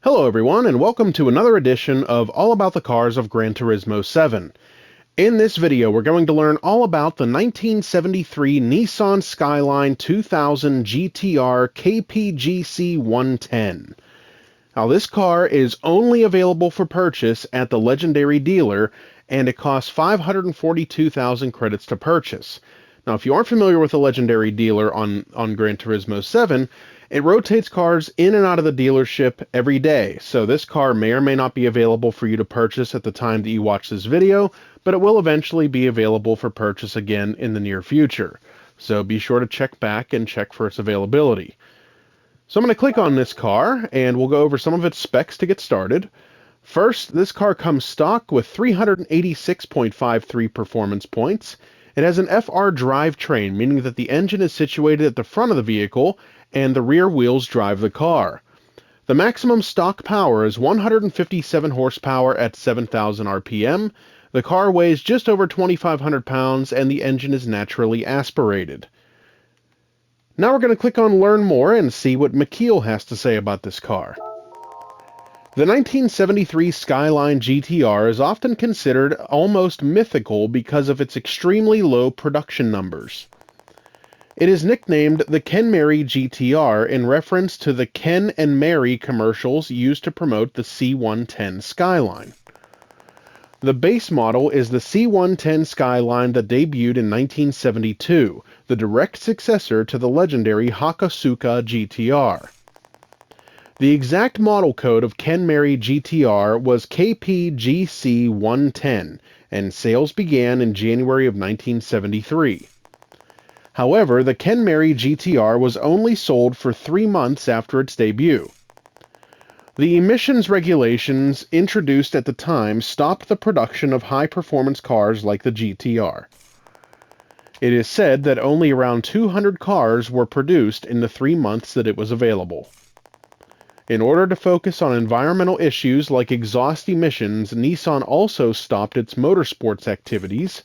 Hello everyone, and welcome to another edition of All About the Cars of Gran Turismo 7. In this video, we're going to learn all about the 1973 Nissan Skyline 2000 GT-R KPGC110. Now, this car is only available for purchase at the legendary dealer, and it costs 542,000 credits to purchase. Now, if you aren't familiar with the legendary dealer on Gran Turismo 7, it rotates cars in and out of the dealership every day, so this car may or may not be available for you to purchase at the time that you watch this video, but it will eventually be available for purchase again in the near future. So be sure to check back and check for its availability. So I'm going to click on this car, and we'll go over some of its specs to get started. First, this car comes stock with 386.53 performance points. It has an FR drivetrain, meaning that the engine is situated at the front of the vehicle and the rear wheels drive the car. The maximum stock power is 157 horsepower at 7,000 RPM. The car weighs just over 2,500 pounds and the engine is naturally aspirated. Now we're going to click on Learn More and see what McKeel has to say about this car. The 1973 Skyline GT-R is often considered almost mythical because of its extremely low production numbers. It is nicknamed the Ken Mary GT-R in reference to the Ken and Mary commercials used to promote the C110 Skyline. The base model is the C110 Skyline that debuted in 1972, the direct successor to the legendary Hakosuka GT-R. The exact model code of Ken Mary GT-R was KPGC110, and sales began in January of 1973. However, the Ken Mary GT-R was only sold for 3 months after its debut. The emissions regulations introduced at the time stopped the production of high-performance cars like the GT-R. It is said that only around 200 cars were produced in the 3 months that it was available. In order to focus on environmental issues like exhaust emissions, Nissan also stopped its motorsports activities.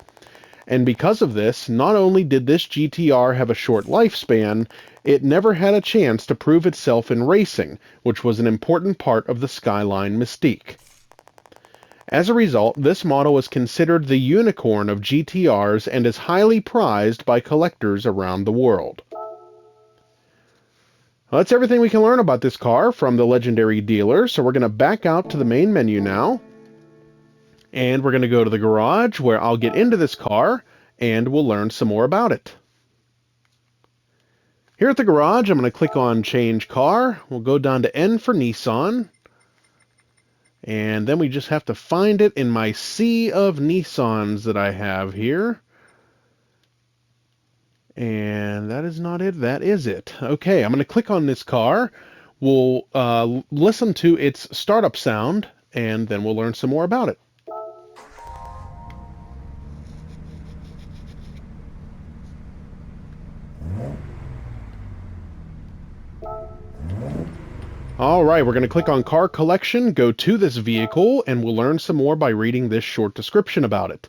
And because of this, not only did this GT-R have a short lifespan, it never had a chance to prove itself in racing, which was an important part of the Skyline mystique. As a result, this model is considered the unicorn of GT-Rs and is highly prized by collectors around the world. Well, that's everything we can learn about this car from the legendary dealer, so we're going to back out to the main menu now. And we're going to go to the garage where I'll get into this car and we'll learn some more about it. Here at the garage, I'm going to click on Change Car. We'll go down to N for Nissan. And then we just have to find it in my sea of Nissans that I have here. And that is not it. That is it. Okay, I'm going to click on this car. We'll listen to its startup sound and then we'll learn some more about it. Alright, we're going to click on Car Collection, go to this vehicle, and we'll learn some more by reading this short description about it.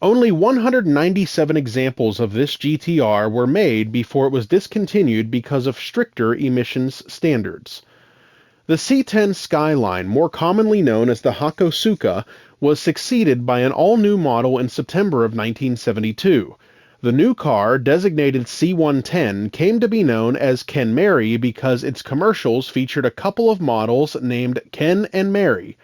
Only 197 examples of this GT-R were made before it was discontinued because of stricter emissions standards. The C10 Skyline, more commonly known as the Hakosuka, was succeeded by an all-new model in September of 1972. The new car, designated C110, came to be known as Ken Mary because its commercials featured a couple of models named Ken and Mary.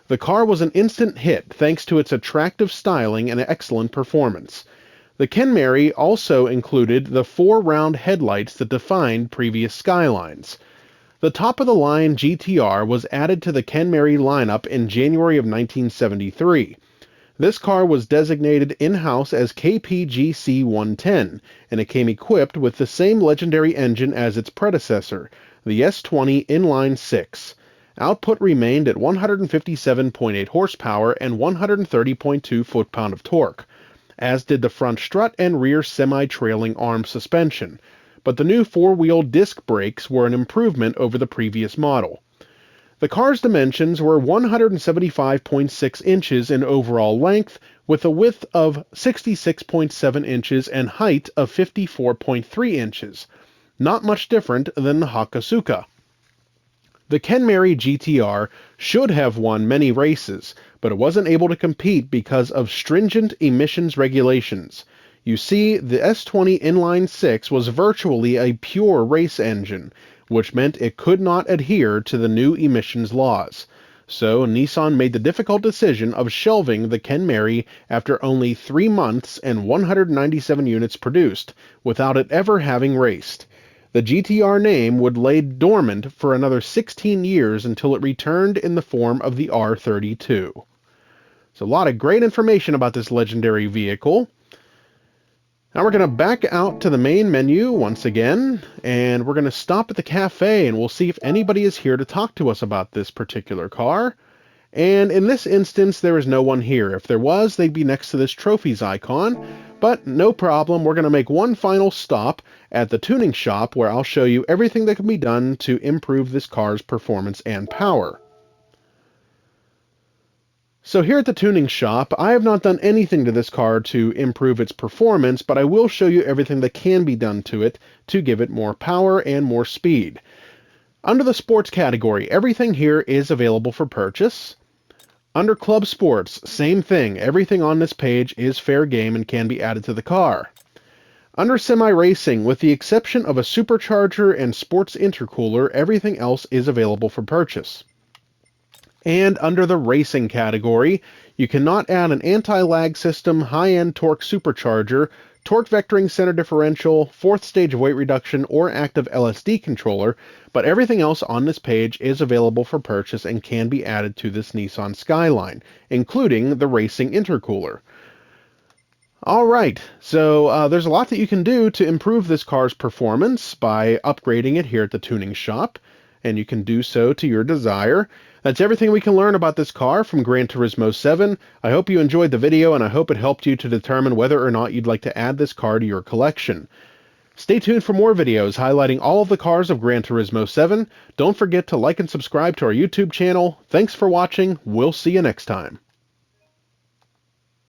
The car was an instant hit thanks to its attractive styling and excellent performance. The Ken Mary also included the 4 round headlights that defined previous Skylines. The top-of-the-line GT-R was added to the Ken Mary lineup in January of 1973. This car was designated in-house as KPGC110, and it came equipped with the same legendary engine as its predecessor, the S20 Inline-6. Output remained at 157.8 horsepower and 130.2 foot-pound of torque, as did the front strut and rear semi-trailing arm suspension, but the new 4-wheel disc brakes were an improvement over the previous model. The car's dimensions were 175.6 inches in overall length, with a width of 66.7 inches and height of 54.3 inches. Not much different than the Hakosuka. The Kenmary GT-R should have won many races, but it wasn't able to compete because of stringent emissions regulations. You see, the S20 Inline 6 was virtually a pure race engine, which meant it could not adhere to the new emissions laws. So Nissan made the difficult decision of shelving the Kenmary after only 3 months and 197 units produced, without it ever having raced. The GT-R name would lay dormant for another 16 years until it returned in the form of the R32. So a lot of great information about this legendary vehicle. Now we're going to back out to the main menu once again, and we're going to stop at the cafe, and we'll see if anybody is here to talk to us about this particular car. And in this instance, there is no one here. If there was, they'd be next to this trophies icon. But no problem, we're going to make one final stop at the tuning shop where I'll show you everything that can be done to improve this car's performance and power. So here at the tuning shop, I have not done anything to this car to improve its performance, but I will show you everything that can be done to it to give it more power and more speed. Under the sports category, everything here is available for purchase. Under Club Sports, same thing. Everything on this page is fair game and can be added to the car. Under Semi-Racing, with the exception of a supercharger and sports intercooler, everything else is available for purchase. And under the racing category, you cannot add an anti-lag system, high-end torque supercharger, torque vectoring center differential, fourth stage weight reduction, or active LSD controller, but everything else on this page is available for purchase and can be added to this Nissan Skyline, including the racing intercooler. Alright, so there's a lot that you can do to improve this car's performance by upgrading it here at the tuning shop, and you can do so to your desire. That's everything we can learn about this car from Gran Turismo 7. I hope you enjoyed the video, and I hope it helped you to determine whether or not you'd like to add this car to your collection. Stay tuned for more videos highlighting all of the cars of Gran Turismo 7. Don't forget to like and subscribe to our YouTube channel. Thanks for watching. We'll see you next time.